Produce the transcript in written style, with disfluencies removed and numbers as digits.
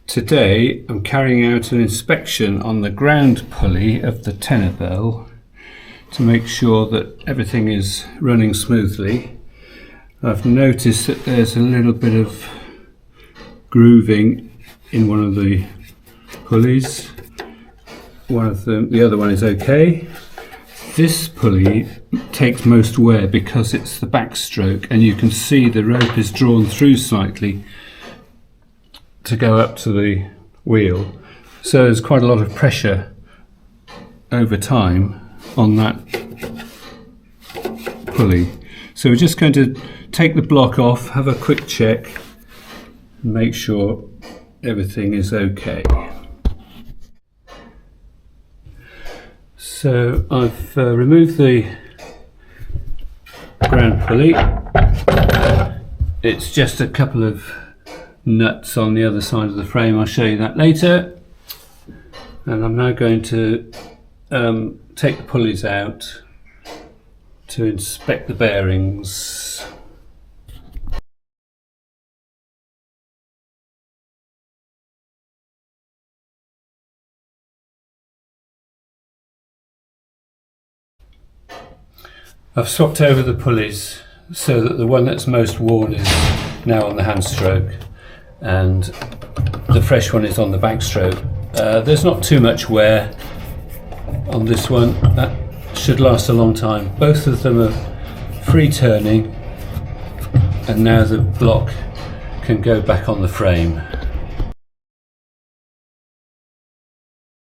Today I'm carrying out an inspection on the ground pulley of the tenor bell to make sure that everything is running smoothly. I've noticed that there's a little bit of grooving in one of the pulleys. The other one is okay. This pulley takes most wear because it's the backstroke, and you can see the rope is drawn through slightly to go up to the wheel, so there's quite a lot of pressure over time on that pulley. So we're just going to take the block off, have a quick check, and make sure everything is okay. So I've removed the ground pulley. It's just a couple of nuts on the other side of the frame. I'll show you that later. And I'm now going to take the pulleys out to inspect the bearings. I've swapped over the pulleys so that the one that's most worn is now on the hand stroke and the fresh one is on the backstroke. There's not too much wear on this one. That should last a long time. Both of them are free turning, and now the block can go back on the frame.